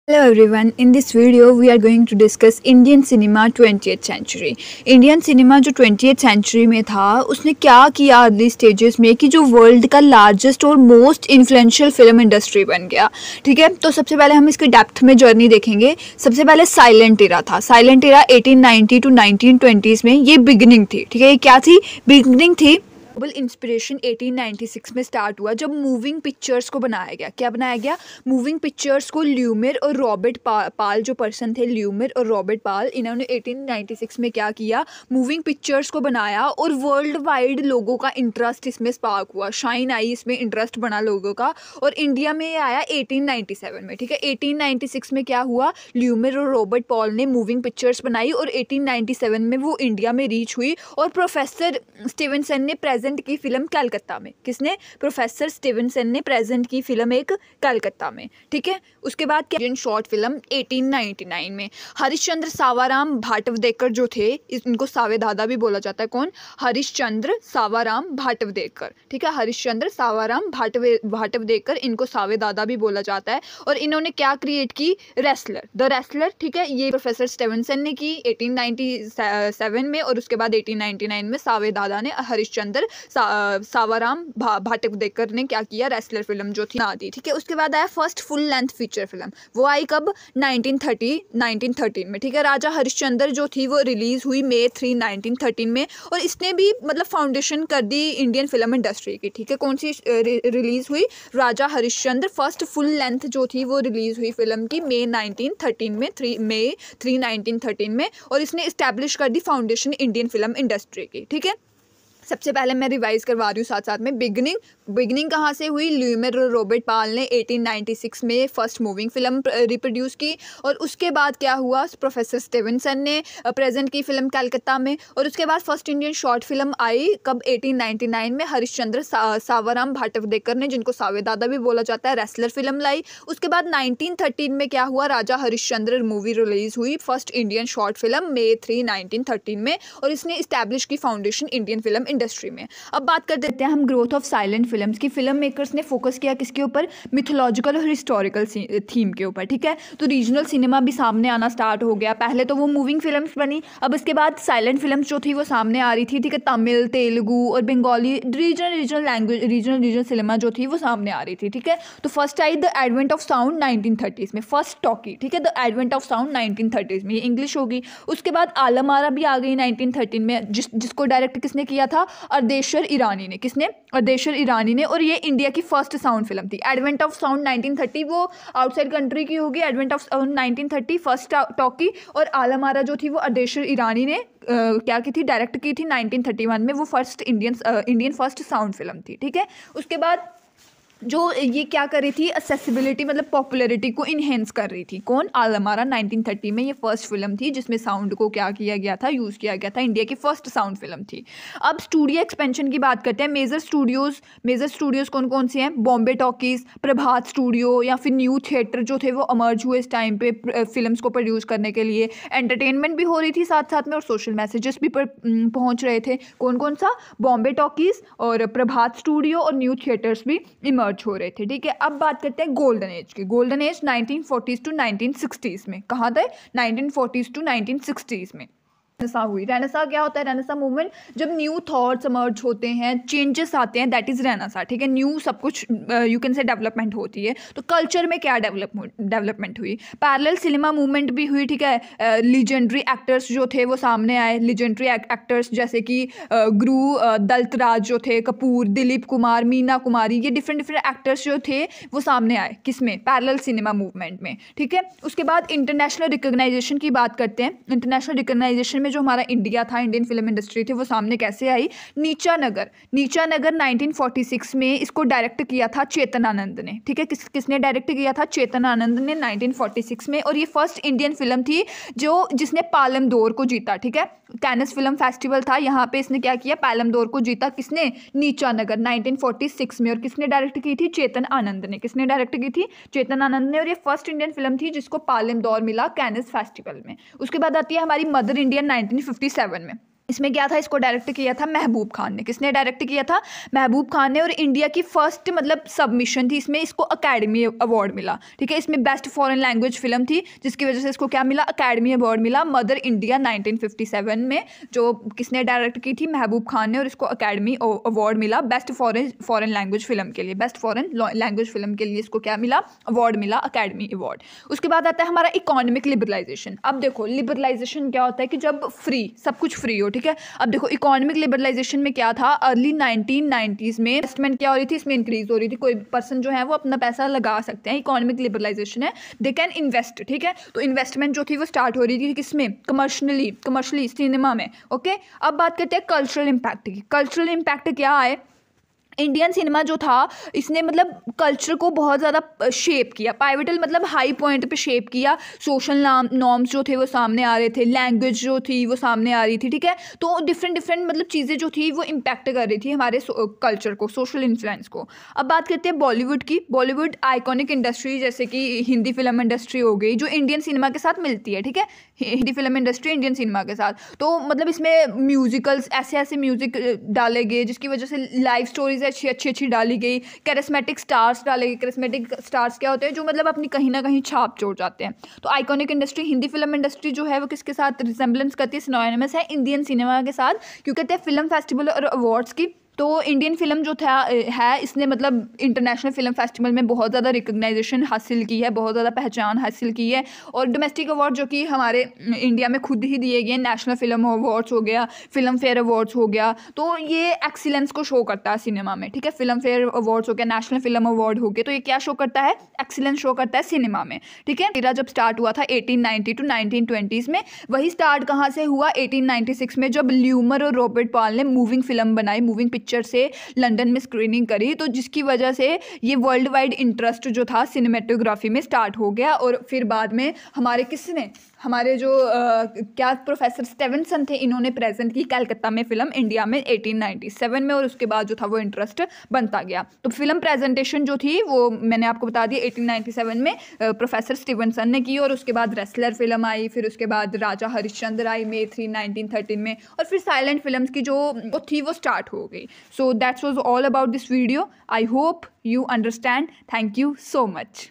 Hello everyone, in this video we are going to discuss Indian cinema 20th century. Indian cinema जो 20th century में था उसने क्या किया अर्ली स्टेजेस में कि जो वर्ल्ड का लार्जेस्ट और मोस्ट इन्फ्लुएंशियल फिल्म इंडस्ट्री बन गया। ठीक है, तो सबसे पहले हम इसके डेप्थ में जर्नी देखेंगे। सबसे पहले साइलेंट एरा था। साइलेंट एरा 1890 टू 1920s में ये बिगिनिंग थी। ठीक है, ये क्या थी? बिगिनिंग थी। ग्लोबल इंस्पिरेशन 1896 में स्टार्ट हुआ जब मूविंग पिक्चर्स को बनाया गया। क्या बनाया गया? मूविंग पिक्चर्स को ल्यूमिर और रॉबर्ट पाल जो पर्सन थे, ल्यूमिर और रॉबर्ट पाल, इन्होंने 1896 में क्या किया? मूविंग पिक्चर्स को बनाया और वर्ल्ड वाइड लोगों का इंटरेस्ट इसमें स्पार्क हुआ, शाइन आई, इसमें इंटरेस्ट बना लोगों का। और इंडिया में ये आया 1897 में। ठीक है, 1896 में क्या हुआ? ल्यूमिर और रॉबर्ट पॉल ने मूविंग पिक्चर्स बनाई और 1897 में वो इंडिया में रीच हुई। और प्रोफेसर स्टीवेंसन ने प्रेजेंट की फिल्म कलकत्ता में, किसने? प्रोफेसर स्टीवेंसन ने प्रेजेंट की फिल्म एक कलकत्ता में। ठीक है, उसके बाद क्या? शॉर्ट फिल्म 1899 में हरिश्चंद्र सावाराम भाटवदेकर जो थे, इनको सावेदादा भी बोला जाता है। कौन? हरिश्चंद्र सावाराम भाटवदेकर। ठीक है, हरिश्चंद्र सावाराम भाटवदेकर, इनको सावेदादा भी बोला जाता है। और इन्होंने क्या क्रिएट की? Wrestler, the wrestler. ठीक है, ये प्रोफेसर स्टीवेंसन ने की 1897 में और उसके बाद 1899 में सावेदादा ने, हरिश्चंद्र सावाराम भाटवदेकर ने क्या किया? रेसलर फिल्म जो थी ना दी। ठीक है, उसके बाद आया first full length feature film. वो आई कब? 1913 में। ठीक है, राजा हरिश्चंद्र जो थी वो रिलीज हुई May 3, 1913 में। और इसने भी मतलब फाउंडेशन कर दी इंडियन फिल्म इंडस्ट्री की। ठीक है, कौन सी रिलीज हुई? राजा हरिश्चंद्र फर्स्ट फुल लेंथ जो थी वो रिलीज हुई फिल्म की May 3, 1913 में। और इसने इस्टेब्लिश कर दी फाउंडेशन इंडियन फिल्म इंडस्ट्री की। ठीक है, सबसे पहले मैं रिवाइज करवा रही हूँ साथ साथ में। बिगनिंग कहाँ से हुई? ल्यूमिर और रॉबर्ट पाल ने 1896 में फर्स्ट मूविंग फिल्म रिप्रोड्यूस की। और उसके बाद क्या हुआ? प्रोफेसर स्टीवेंसन ने प्रेजेंट की फिल्म कलकत्ता में। और उसके बाद फर्स्ट इंडियन शॉर्ट फिल्म आई कब? 1899 में हरिश्चंद्र सावाराम भाटवदेकर ने, जिनको सावेदादा भी बोला जाता है, रेसलर फिल्म लाई। उसके बाद 1913 में क्या हुआ? राजा हरिश्चंद्र मूवी रिलीज हुई, first Indian short film May 3, 1913 में। और इसने इस्टेब्लिश की फाउंडेशन इंडियन फिल्म इंडस्ट्री में। अब बात कर देते हैं हम ग्रोथ ऑफ साइलेंट फिल्म्स की। फिल्म मेकर्स ने फोकस किया किसके ऊपर? मिथोलॉजिकल और हिस्टोरिकल थीम के ऊपर। ठीक है, तो रीजनल सिनेमा भी सामने आना स्टार्ट हो गया। पहले तो वो मूविंग फिल्म्स बनी, अब इसके बाद साइलेंट फिल्म्स जो थी वो सामने आ रही थी। ठीक है, तमिल, तेलुगु और Bengali regional language, regional cinema जो थी वो सामने आ रही थी। ठीक है, तो first I the advent of sound 1930s में, फर्स्ट टॉकी। ठीक है, the advent of sound 1930s में, ये इंग्लिश होगी। उसके बाद आलम आरा भी आ गई 1913 में, जिसको डायरेक्ट किसने किया था? अर्देशर ईरानी ने। किसने? अर्देशर ईरानी ने। और ये इंडिया की फर्स्ट साउंड फिल्म थी। एडवेंट ऑफ साउंड 1930 वो आउटसाइड कंट्री की होगी। Advent of sound 1930 first talkie. और आलम आरा जो थी वो अर्देशर ईरानी ने क्या की थी? डायरेक्ट की थी 1931 में। वो first Indian first sound film थी। ठीक है, उसके बाद जो ये क्या कर रही थी? असेसिबिलिटी मतलब पॉपुलैरिटी को इन्हेंस कर रही थी। कौन? आलम आरा 1930 में ये फर्स्ट फिल्म थी जिसमें साउंड को क्या किया गया था? यूज़ किया गया था। इंडिया की फर्स्ट साउंड फिल्म थी। अब स्टूडियो एक्सपेंशन की बात करते हैं। मेजर स्टूडियोज़ कौन कौन से हैं? बॉम्बे टॉकीज़, प्रभात स्टूडियो या फिर न्यू थिएटर जो थे वो अमर्ज हुए इस टाइम पे फिल्म्स को प्रोड्यूस करने के लिए। एंटरटेनमेंट भी हो रही थी साथ साथ में और सोशल मैसेजेस भी पहुँच रहे थे। कौन कौन सा? बॉम्बे टॉकीज़ और प्रभात स्टूडियो और न्यू थिएटर्स भी हो रहे थे। ठीक है, अब बात करते हैं गोल्डन एज की। Golden age 1940s to 1960s में। कहाँ थे? 1940s टू 1960s में रेनेसां हुई। रेनेसां क्या होता है? रेनेसां मूवमेंट जब न्यू थॉट्स इमर्ज होते हैं, चेंजेस आते हैं, दैट इज रेनेसां। ठीक है, न्यू सब कुछ यू कैन से डेवलपमेंट होती है। तो कल्चर में क्या डेवलपमेंट हुई? पैरेलल सिनेमा मूवमेंट भी हुई। ठीक है, लीजेंडरी एक्टर्स जो थे वो सामने आए। लीजेंडरी एक्टर्स जैसे कि गुरु दत्तराज जो थे, कपूर, दिलीप कुमार, मीना कुमारी, ये डिफरेंट एक्टर्स जो थे वो सामने आए। किसमें? पैरेलल सिनेमा मूवमेंट में। ठीक है, उसके बाद इंटरनेशनल रिकॉग्नाइजेशन की बात करते हैं। इंटरनेशनल रिकॉग्नाइजेशन में जो हमारा इंडिया था, इंडियन फिल्म इंडस्ट्री थी, वो सामने कैसे आई? नीचा नगर 1946 में इसको डायरेक्ट किया था चेतन आनंद ने। ठीक है, किसने डायरेक्ट किया था? चेतन आनंद ने 1946 में। और ये फर्स्ट इंडियन फिल्म थी जिसने पालम दौर को जीता। ठीक है, कैनस फिल्म फेस्टिवल था, यहाँ पे इसने क्या किया? पालम दौर को जीता। किसने? नीचा नगर 1946 में। और किसने डायरेक्ट की थी? चेतन आनंद ने। किसने डायरेक्ट की थी? चेतन आनंद ने। और ये फर्स्ट इंडियन फिल्म थी जिसको पालम दौर मिला कैनस फेस्टिवल में। उसके बाद आती है हमारी मदर इंडिया 1957 में। इसमें क्या था, इसको डायरेक्ट किया था महबूब खान ने। किसने डायरेक्ट किया था? महबूब खान ने। और इंडिया की फर्स्ट मतलब सबमिशन थी इसमें, इसको अकेडमी अवार्ड मिला, ठीक है। इसमें बेस्ट फॉरेन लैंग्वेज फिल्म थी, जिसकी वजह से इसको क्या मिला? अकेडमी अवार्ड मिला। मदर इंडिया 1957 में, जो किसने डायरेक्ट की थी? महबूब खान ने। और इसको अकेडमी अवार्ड मिला बेस्ट फॉरेन लैंग्वेज फिल्म के लिए। बेस्ट फॉरेन लैंग्वेज फिल्म के लिए इसको क्या मिला? अवार्ड मिला, अकेडमी अवार्ड। उसके बाद आता है हमारा इकोनॉमिक लिबरलाइजेशन। अब देखो लिबरलाइजेशन क्या होता है कि जब फ्री, सब कुछ फ्री हो, ठीक है। अब देखो इकोनॉमिक लिबरलाइजेशन में क्या था, अर्ली 1990s में इन्वेस्टमेंट क्या हो रही थी, इसमें इंक्रीज हो रही थी। कोई पर्सन जो है वो अपना पैसा लगा सकते हैं, इकोनॉमिक लिबरलाइजेशन है, दे कैन इन्वेस्ट, ठीक है। तो इन्वेस्टमेंट जो थी वो स्टार्ट हो रही थी किसमें? कमर्शली सिनेमा में, ओके। अब बात करते हैं कल्चरल इम्पैक्ट की। कल्चरल इम्पैक्ट क्या है? इंडियन सिनेमा जो था इसने मतलब कल्चर को बहुत ज़्यादा शेप किया, पाइवटल मतलब हाई पॉइंट पे शेप किया। सोशल नॉर्म्स जो थे वो सामने आ रहे थे, लैंग्वेज जो थी वो सामने आ रही थी, ठीक है। तो डिफरेंट मतलब चीज़ें जो थी वो इम्पैक्ट कर रही थी हमारे कल्चर को, सोशल इन्फ्लुएंस को। अब बात करते हैं बॉलीवुड की। बॉलीवुड आइकॉनिक इंडस्ट्री, जैसे कि हिंदी फिल्म इंडस्ट्री हो गई, जो इंडियन सिनेमा के साथ मिलती है, ठीक है। Hindi film industry Indian cinema के साथ, तो मतलब इसमें म्यूजिकल्स, ऐसे म्यूजिक डाले गए जिसकी वजह से लाइव स्टोरीज अच्छी डाली गई। कैरिस्मेटिक स्टार्स डाले गए। कैरिस्मेटिक स्टार्स क्या होते हैं? जो मतलब अपनी कहीं ना कहीं छाप छोड़ जाते हैं। तो iconic industry, Hindi film industry जो है वो किसके साथ रिजेंबलेंस करती है? सिनोनिमस है इंडियन सिनेमा के साथ, क्यों कहते हैं? फिल्म फेस्टिवल और अवार्ड्स की। तो इंडियन फिल्म जो था है, इसने मतलब इंटरनेशनल फिल्म फेस्टिवल में बहुत ज़्यादा रिकग्नाइजेशन हासिल की है, बहुत ज़्यादा पहचान हासिल की है। और डोमेस्टिक अवार्ड जो कि हमारे इंडिया में खुद ही दिए गए, नेशनल फिल्म अवार्ड्स हो गया, फिल्म फेयर अवार्ड्स हो गया, तो ये एक्सीलेंस को शो करता है सिनेमा में, ठीक है। फिल्म फेयर अवार्ड्स हो गया, नेशनल फिल्म अवार्ड हो गए, तो ये क्या शो करता है? एक्सीलेंस शो करता है सिनेमा में, ठीक है। मेरा जब स्टार्ट हुआ था 1890 to 1920s में, वही स्टार्ट कहाँ से हुआ? 1896 में, जब ल्यूमर और रॉबर्ट पाल ने मूविंग फिल्म बनाई, मूविंग पिक्चर से लंदन में स्क्रीनिंग करी, तो जिसकी वजह से ये वर्ल्ड वाइड इंटरेस्ट जो था सिनेमेटोग्राफी में स्टार्ट हो गया। और फिर बाद में हमारे किसने, हमारे जो क्या प्रोफेसर स्टीवेंसन थे, इन्होंने प्रेजेंट की कलकत्ता में फिल्म इंडिया में 1897 में। और उसके बाद जो था वो इंटरेस्ट बनता गया। तो फिल्म प्रेजेंटेशन जो थी वो मैंने आपको बता दिया 1897 में प्रोफेसर स्टीवेंसन ने की। और उसके बाद रेसलर फिल्म आई, फिर उसके बाद राजा हरिश्चंद्र आई May 3, 1913 में। और फिर साइलेंट फिल्म्स की जो थी वो स्टार्ट हो गई। So that was all about this video. I hope you understand. Thank you so much.